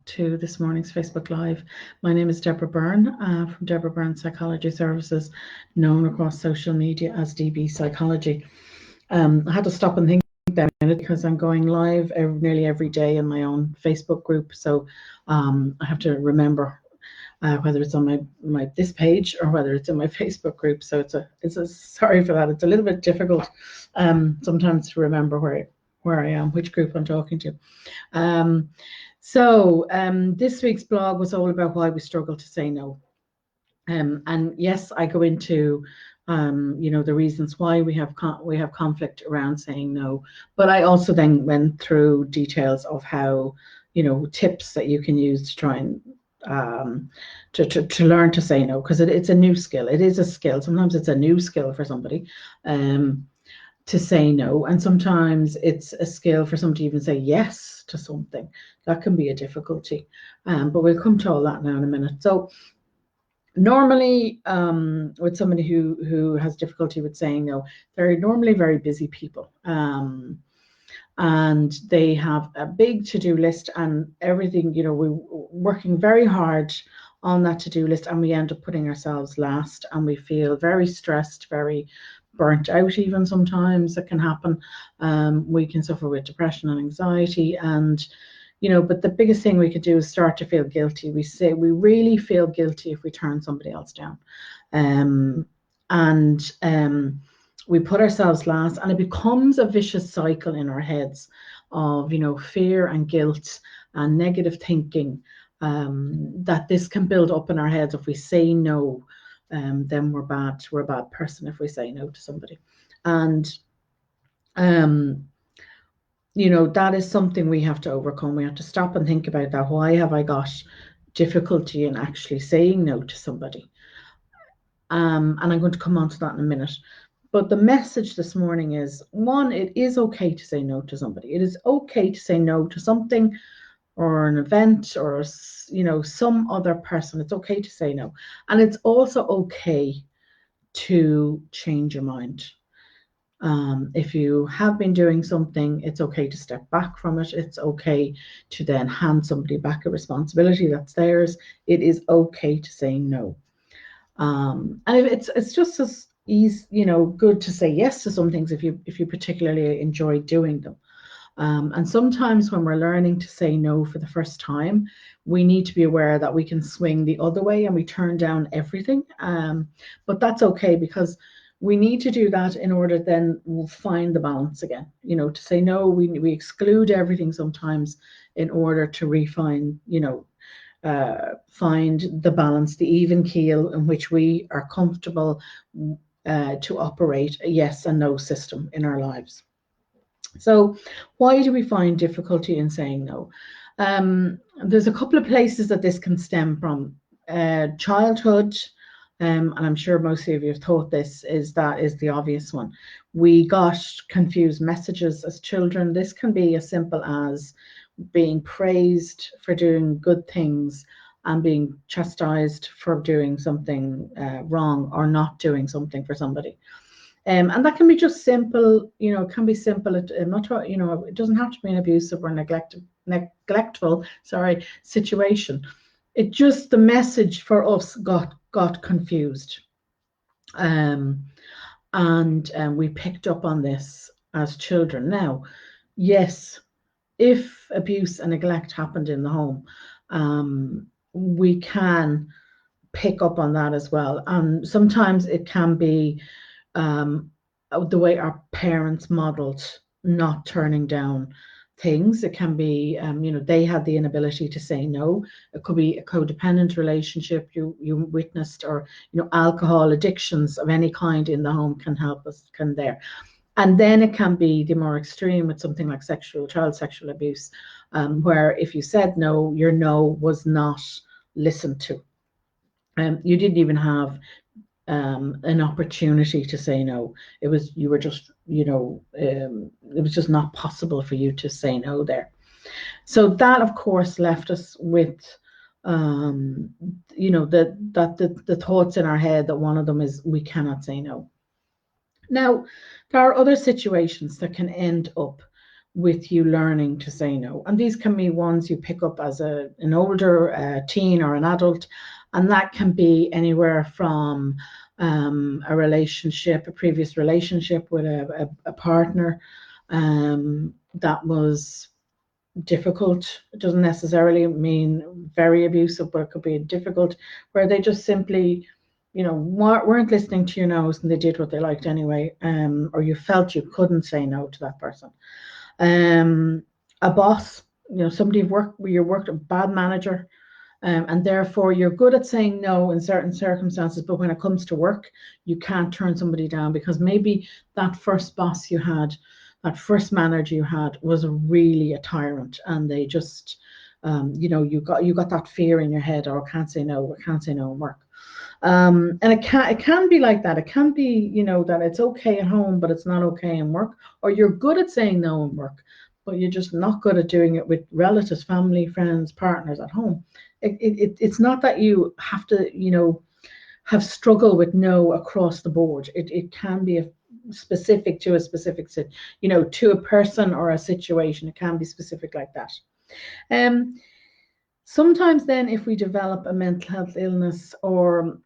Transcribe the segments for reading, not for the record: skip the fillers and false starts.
to this morning's Facebook Live. My name is Deborah Byrne from Deborah Byrne Psychology Services, known across social media as DBpsychology. I had to stop and think that a minute because I'm going live nearly every day in my own Facebook group, so I have to remember whether it's on my this page or whether it's in my Facebook group. So it's a sorry for that. It's a little bit difficult sometimes to remember where I am, which group I'm talking to. This week's blog was all about why we struggle to say no. And yes, I go into the reasons why we have conflict around saying no, but I also then went through details of how, tips that you can use to try and to learn to say no, because it's a new skill. It is a skill. Sometimes it's a new skill for somebody to say no, and sometimes it's a skill for somebody to even say yes to something. That can be a difficulty, but we'll come to all that now in a minute. So normally with somebody who has difficulty with saying no, they're normally very busy people, and they have a big to-do list and everything. We're working very hard on that to-do list, and we end up putting ourselves last, and we feel very stressed, very burnt out. Even sometimes that can happen. We can suffer with depression and anxiety, and but the biggest thing we could do is start to feel guilty. We say we really feel guilty if we turn somebody else down, we put ourselves last, and it becomes a vicious cycle in our heads of fear and guilt and negative thinking, that this can build up in our heads. If we say no, then we're bad. We're a bad person if we say no to somebody, and that is something we have to overcome. We have to stop and think about that. Why have I got difficulty in actually saying no to somebody? And I'm going to come on to that in a minute. But the message this morning is, one, it is okay to say no to somebody. It is okay to say no to something or an event or, some other person. It's okay to say no. And it's also okay to change your mind. If you have been doing something, it's okay to step back from it. It's okay to then hand somebody back a responsibility that's theirs. It is okay to say no. And it's just as easy, good to say yes to some things if you particularly enjoy doing them. And sometimes when we're learning to say no for the first time, we need to be aware that we can swing the other way and we turn down everything. But that's okay, because we need to do that in order then we'll find the balance again. To say no, we exclude everything sometimes in order to refine, find the balance, the even keel in which we are comfortable to operate a yes and no system in our lives. So why do we find difficulty in saying no? There's a couple of places that this can stem from. Childhood, and I'm sure most of you have thought this, is the obvious one. We got confused messages as children. This can be as simple as being praised for doing good things and being chastised for doing something wrong or not doing something for somebody. And that can be just simple, it can be simple. It doesn't have to be an abusive or neglectful situation. It just, the message for us got confused. And we picked up on this as children. Now, yes, if abuse and neglect happened in the home, we can pick up on that as well. And sometimes it can be the way our parents modeled not turning down things. It can be, they had the inability to say no. It could be a codependent relationship you witnessed, or, alcohol addictions of any kind in the home can there. And then it can be the more extreme with something like child sexual abuse, where if you said no, your no was not listened to. You didn't even have an opportunity to say no. It was just not possible for you to say no there. So that, of course, left us with the thoughts in our head that one of them is we cannot say no. Now, there are other situations that can end up with you learning to say no. And these can be ones you pick up as an older teen or an adult, and that can be anywhere from a relationship, a previous relationship with a partner that was difficult. It doesn't necessarily mean very abusive, but it could be difficult, where they just simply, weren't listening to your no's and they did what they liked anyway, or you felt you couldn't say no to that person. A boss, somebody you worked, a bad manager, and therefore you're good at saying no in certain circumstances, but when it comes to work, you can't turn somebody down because maybe that first boss you had, that first manager you had, was really a tyrant, and they just, you got that fear in your head, oh, I can't say no in work. And it can be like that. It can be, that it's okay at home, but it's not okay in work, or you're good at saying no in work, but you're just not good at doing it with relatives, family, friends, partners at home. It's not that you have to, have struggle with no across the board. It can be specific to a specific, to a person or a situation. It can be specific like that. Sometimes then if we develop a mental health illness or,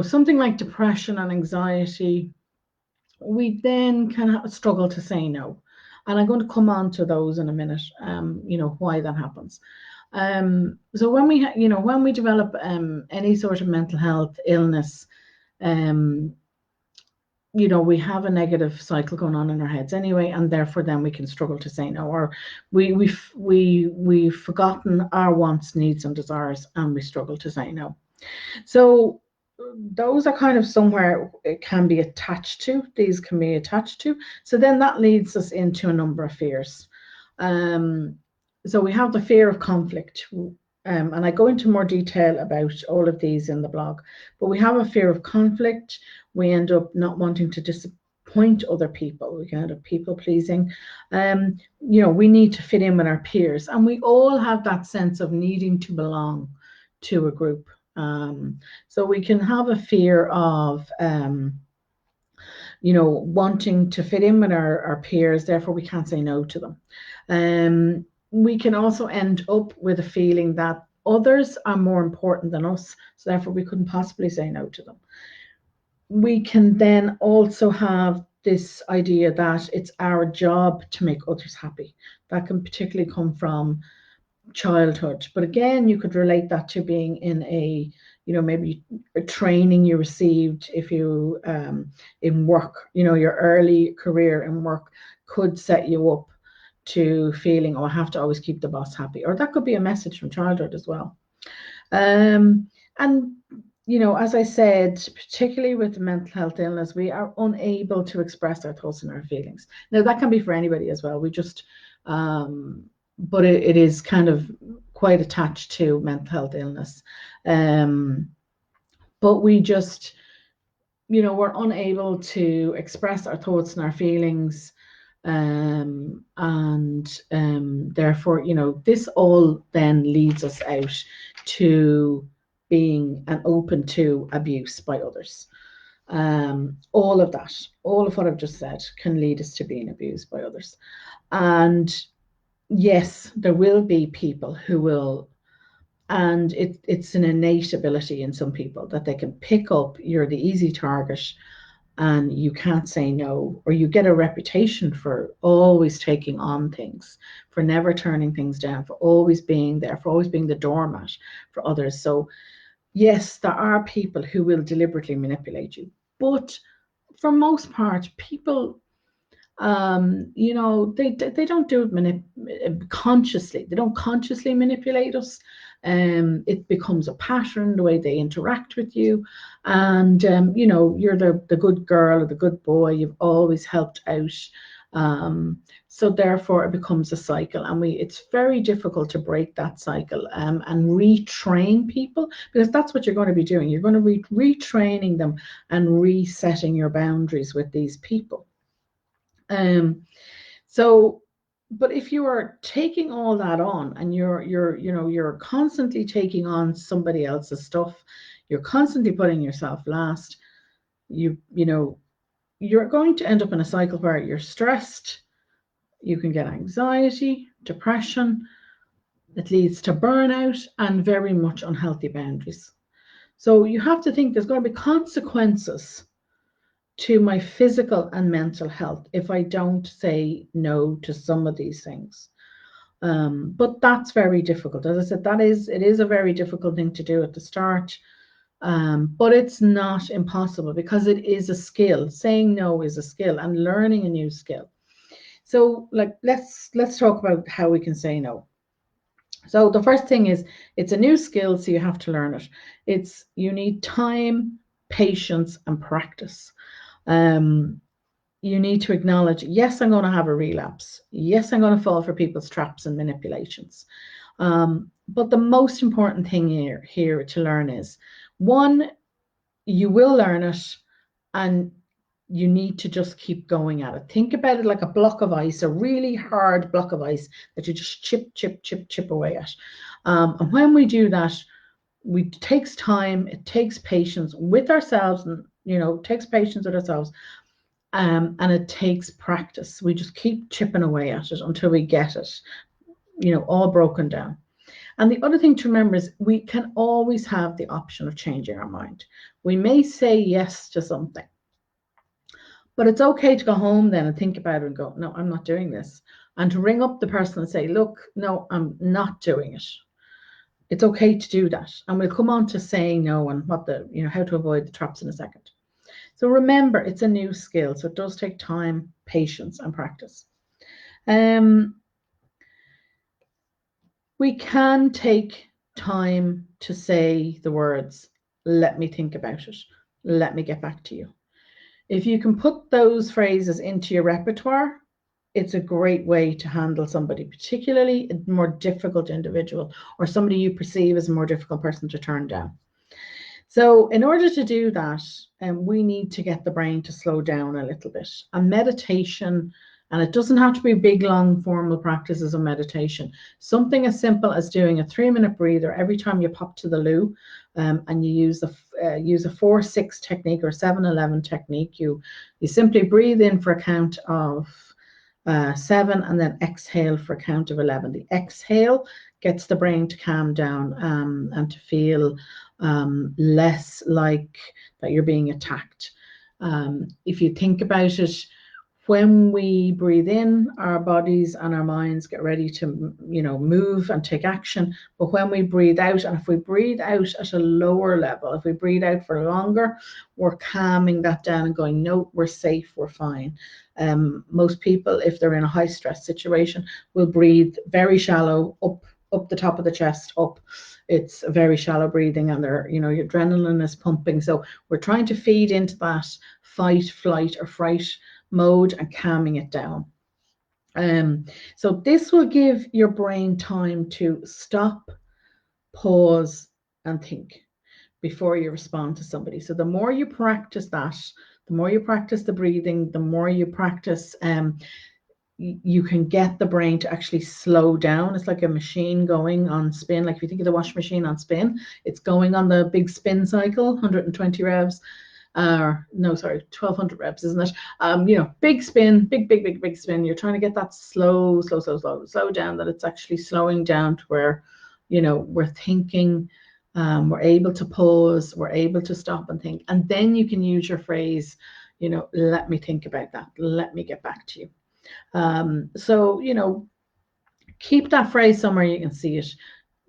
something like depression and anxiety, we then can struggle to say no. And I'm going to come on to those in a minute, why that happens. So when we develop any sort of mental health illness, we have a negative cycle going on in our heads anyway, and therefore then we can struggle to say no, or we've forgotten our wants, needs, and desires, and we struggle to say no. So those are kind of somewhere it can be attached to. These can be attached to. So then that leads us into a number of fears. So we have the fear of conflict. And I go into more detail about all of these in the blog, but we have a fear of conflict. We end up not wanting to disappoint other people. We can end up people pleasing. We need to fit in with our peers, and we all have that sense of needing to belong to a group. So we can have a fear of, wanting to fit in with our peers, therefore we can't say no to them. We can also end up with a feeling that others are more important than us, so therefore we couldn't possibly say no to them. We can then also have this idea that it's our job to make others happy. That can particularly come from childhood, but again, you could relate that to being in a, maybe a training you received if you in work, your early career in work could set you up to feeling, oh, I have to always keep the boss happy, or that could be a message from childhood as well. And as I said, particularly with mental health illness, we are unable to express our thoughts and our feelings. Now that can be for anybody as well. We just but it is kind of quite attached to mental health illness. But we just, we're unable to express our thoughts and our feelings. Therefore, this all then leads us out to being open to abuse by others. All of what I've just said can lead us to being abused by others. And yes, there will be people who will, and it's an innate ability in some people that they can pick up you're the easy target and you can't say no, or you get a reputation for always taking on things, for never turning things down, for always being there, for always being the doormat for others. So yes, there are people who will deliberately manipulate you, but for most part, people, they don't do it consciously. They don't consciously manipulate us. It becomes a pattern, the way they interact with you. And, you're the good girl or the good boy. You've always helped out. So therefore it becomes a cycle, and it's very difficult to break that cycle and retrain people, because that's what you're going to be doing. You're going to be retraining them and resetting your boundaries with these people. But if you are taking all that on and you're constantly taking on somebody else's stuff, you're constantly putting yourself last, you're going to end up in a cycle where you're stressed, You can get anxiety, depression. It leads to burnout and very much unhealthy boundaries. So you have to think there's going to be consequences to my physical and mental health if I don't say no to some of these things. But that's very difficult. As I said, it is a very difficult thing to do at the start. But it's not impossible because it is a skill. Saying no is a skill and learning a new skill. So let's talk about how we can say no. So the first thing is it's a new skill, so you have to learn it. You need time, patience, and practice. You need to acknowledge, yes, I'm going to have a relapse. Yes, I'm going to fall for people's traps and manipulations. But the most important thing here to learn is, one, you will learn it, and you need to just keep going at it. Think about it like a block of ice, a really hard block of ice that you just chip away at. And when we do that, it takes time, it takes patience with ourselves, and it takes patience with ourselves, and it takes practice. We just keep chipping away at it until we get it, all broken down. And the other thing to remember is we can always have the option of changing our mind. We may say yes to something, but it's okay to go home then and think about it and go, no, I'm not doing this. And to ring up the person and say, look, no, I'm not doing it. It's okay to do that. And we'll come on to saying no and how to avoid the traps in a second. So remember, it's a new skill. So it does take time, patience, and practice. We can take time to say the words, let me think about it. Let me get back to you. If you can put those phrases into your repertoire, it's a great way to handle somebody, particularly a more difficult individual or somebody you perceive as a more difficult person to turn down. So in order to do that, we need to get the brain to slow down a little bit. And meditation, and it doesn't have to be big, long, formal practices of meditation. Something as simple as doing a 3-minute breather every time you pop to the loo, and you use a 4-6 technique or 7-11 technique. You simply breathe in for a count of 7 and then exhale for a count of 11. The exhale gets the brain to calm down and to feel less like that you're being attacked. If you think about it, when we breathe in, our bodies and our minds get ready to, move and take action. But when we breathe out, and if we breathe out at a lower level, if we breathe out for longer, we're calming that down and going, no, we're safe, we're fine. Most people, if they're in a high stress situation, will breathe very shallow, up the top of the chest, up. It's very shallow breathing, and your adrenaline is pumping. So we're trying to feed into that fight, flight, or fright mode and calming it down. So this will give your brain time to stop, pause, and think before you respond to somebody. So the more you practice that, the more you practice the breathing, the more you practice, you can get the brain to actually slow down. It's like a machine going on spin. Like if you think of the washing machine on spin, it's going on the big spin cycle, 120 revs. No, sorry, 1200 reps, isn't it? Big spin, big spin. You're trying to get that slow down, that it's actually slowing down to where, we're thinking, we're able to pause, we're able to stop and think. And then you can use your phrase, let me think about that. Let me get back to you. So, keep that phrase somewhere you can see it.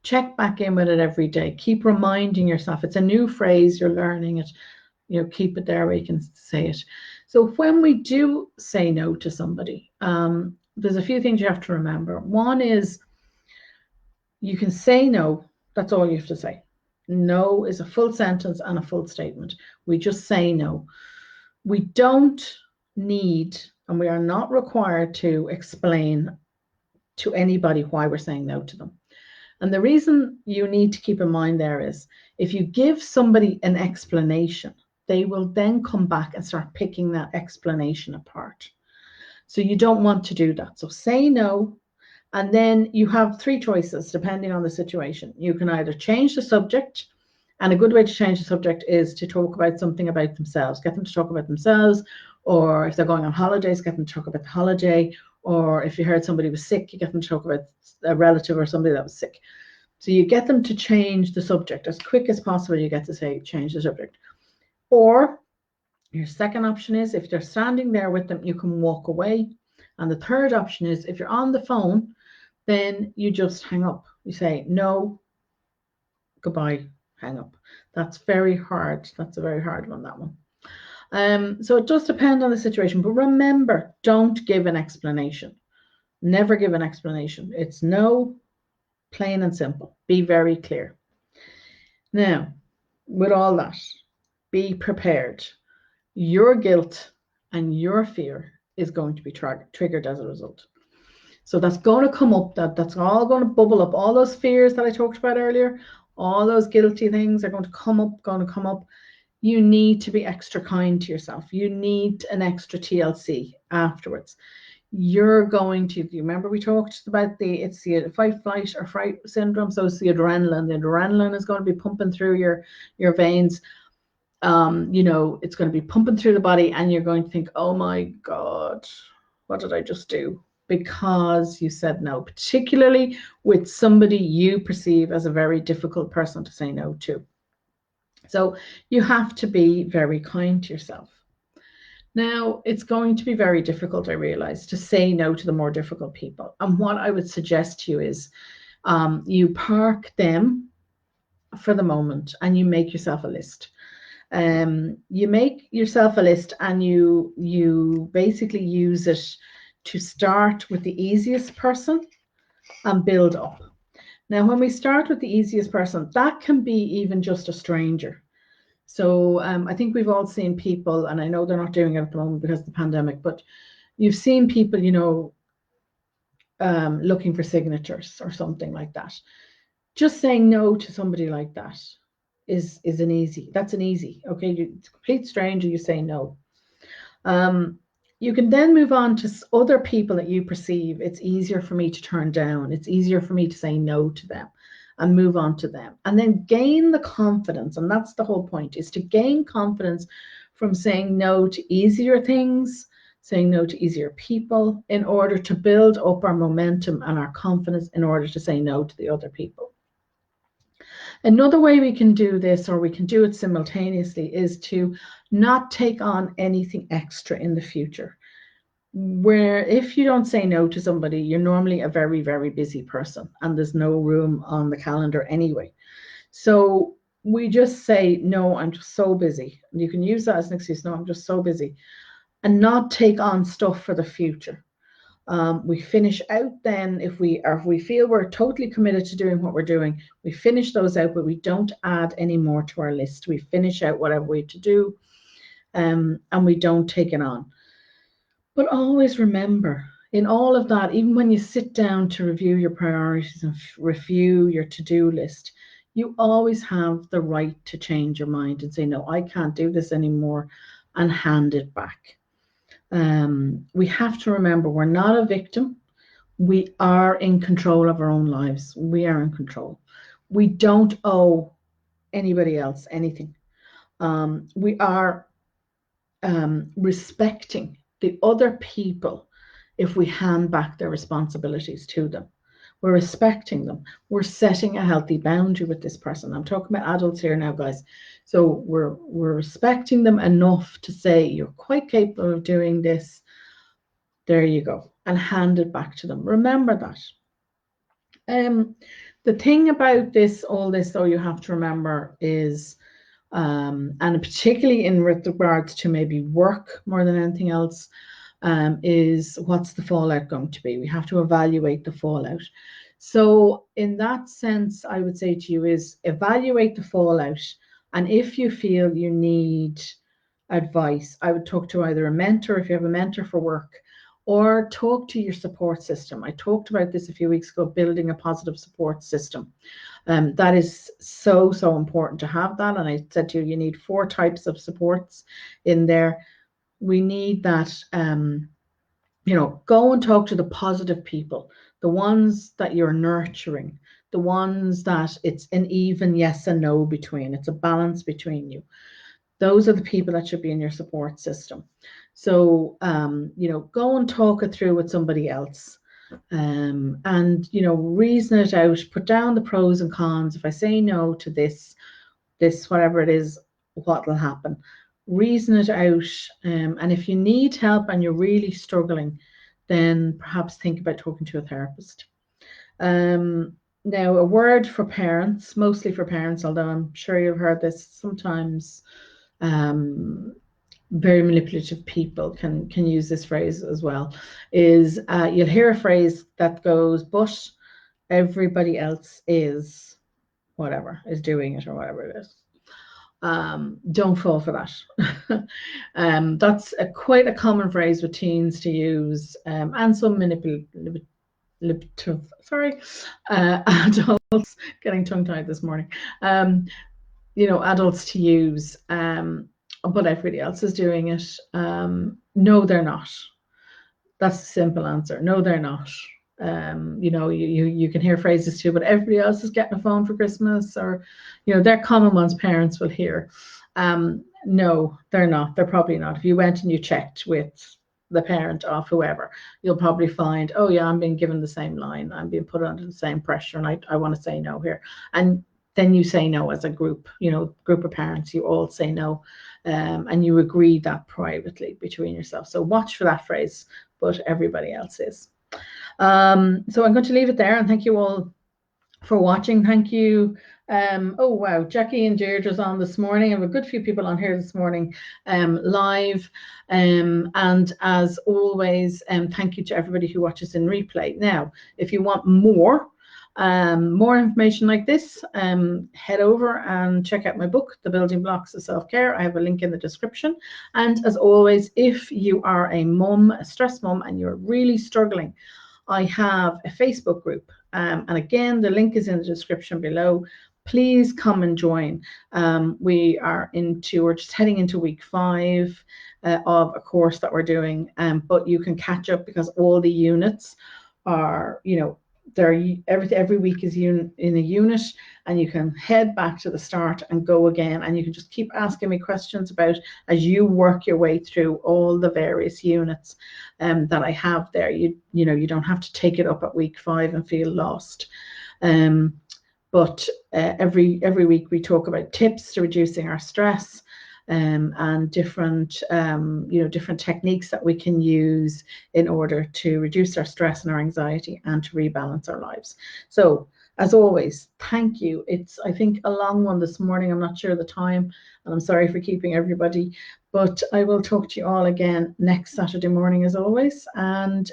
Check back in with it every day. Keep reminding yourself. It's a new phrase, you're learning it. Keep it there where you can say it. So when we do say no to somebody, there's a few things you have to remember. One is you can say no. That's all you have to say. No is a full sentence and a full statement. We just say no. We don't need, and we are not required to explain to anybody why we're saying no to them. And the reason you need to keep in mind there is if you give somebody an explanation, they will then come back and start picking that explanation apart. So you don't want to do that. So say no, and then you have 3 choices depending on the situation. You can either change the subject, and a good way to change the subject is to talk about something about themselves. Get them to talk about themselves, or if they're going on holidays, get them to talk about the holiday, Or if you heard somebody was sick, you get them to talk about a relative or somebody that was sick. So you get them to change the subject as quick as possible. You get to say, change the subject. Or your second option is, if they're standing there with them, you can walk away. And the third option is, if you're on the phone, then you just hang up. You say, no, goodbye, hang up. That's very hard. That's a very hard one, that one. So it does depend on the situation. But remember, don't give an explanation. Never give an explanation. It's no, plain and simple. Be very clear. Now, with all that, be prepared. Your guilt and your fear is going to be triggered as a result. So that's going to come up, that's all going to bubble up. All those fears that I talked about earlier, all those guilty things are going to come up. You need to be extra kind to yourself. You need an extra TLC afterwards. You're going to, you remember we talked about it's the fight, flight, or fright syndrome. So it's the adrenaline. The adrenaline is going to be pumping through your veins. It's going to be pumping through the body, and you're going to think, oh my God, what did I just do? Because you said no, particularly with somebody you perceive as a very difficult person to say no to. So you have to be very kind to yourself. Now, it's going to be very difficult, I realize, to say no to the more difficult people. And what I would suggest to you is you park them for the moment and you make yourself a list. You make yourself a list and you basically use it to start with the easiest person and build up. Now, when we start with the easiest person, that can be even just a stranger. So I think we've all seen people, and I know they're not doing it at the moment because of the pandemic, but you've seen people, looking for signatures or something like that. Just saying no to somebody like that is an easy. That's an easy. Okay, it's a complete stranger. You say no. You can then move on to other people that you perceive it's easier for me to turn down. It's easier for me to say no to them and move on to them. And then gain the confidence. And that's the whole point, is to gain confidence from saying no to easier things, saying no to easier people, in order to build up our momentum and our confidence in order to say no to the other people. Another way we can do this, or we can do it simultaneously, is to not take on anything extra in the future. Where if you don't say no to somebody, you're normally a very, very busy person and there's no room on the calendar anyway. So we just say, no, I'm just so busy. And you can use that as an excuse. No, I'm just so busy. And not take on stuff for the future. We finish out then, if we feel we're totally committed to doing what we're doing, we finish those out, but we don't add any more to our list. We finish out whatever we have to do, and we don't take it on. But always remember, in all of that, even when you sit down to review your priorities and review your to-do list, you always have the right to change your mind and say, no, I can't do this anymore, and hand it back. We have to remember, we're not a victim. We are in control of our own lives. We are in control. We don't owe anybody else anything. We are respecting the other people if we hand back their responsibilities to them. We're respecting them. We're setting a healthy boundary with this person. I'm talking about adults here now, guys. So we're respecting them enough to say, you're quite capable of doing this. There you go. And hand it back to them. Remember that. The thing about all this, though, you have to remember is, and particularly in regards to maybe work more than anything else, is what's the fallout going to be? We have to evaluate the fallout. So in that sense, I would say to you is evaluate the fallout. And if you feel you need advice, I would talk to either a mentor, if you have a mentor for work, or talk to your support system. I talked about this a few weeks ago, building a positive support system. That is so, so important to have that. And I said to you, you need 4 types of supports in there. We need that, go and talk to the positive people, the ones that you're nurturing, the ones that it's an even yes and no between. It's a balance between you. Those are the people that should be in your support system. So, you know, go and talk it through with somebody else. And, you know, reason it out, put down the pros and cons. If I say no to this, whatever it is, what will happen? Reason it out. And if you need help and you're really struggling, then perhaps think about talking to a therapist. Now, a word for parents, mostly for parents, although I'm sure you've heard this sometimes. Very manipulative people can use this phrase as well, is you'll hear a phrase that goes, but everybody else is whatever, is doing it or whatever it is. Don't fall for that. That's quite a common phrase with teens to use, and some manipulative, adults, getting tongue-tied this morning, you know, adults to use, but everybody else is doing it. No, they're not. That's the simple answer. No, they're not. You know, you can hear phrases too, but everybody else is getting a phone for Christmas, or, you know, they're common ones parents will hear. No, they're not. They're probably not. If you went and you checked with the parent of whoever, you'll probably find, oh yeah, I'm being given the same line. I'm being put under the same pressure, and I want to say no here. And then you say no as a group, you know, group of parents, you all say no, and you agree that privately between yourselves. So watch for that phrase, but everybody else is. So I'm going to leave it there, and thank you all for watching. Thank you. Oh wow, Jackie and Deirdre's on this morning. I have a good few people on here this morning, live. And as always, thank you to everybody who watches in replay. Now, if you want more information like this, head over and check out my book, The Building Blocks of Self-Care. I have a link in the description. And as always, if you are a mum, a stressed mum, and you're really struggling, I have a Facebook group. And again, the link is in the description below. Please come and join. We're just heading into week 5 of a course that we're doing, but you can catch up because all the units are, you know, every week is in a unit, and you can head back to the start and go again, and you can just keep asking me questions about as you work your way through all the various units that I have there. You know, you don't have to take it up at week 5 and feel lost. But every week we talk about tips to reducing our stress, and different different techniques that we can use in order to reduce our stress and our anxiety and to rebalance our lives. So as always, thank you. It's, I think, a long one this morning. I'm not sure of the time, and I'm sorry for keeping everybody, but I will talk to you all again next Saturday morning as always. And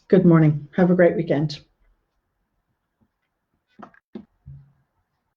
good morning. Have a great weekend.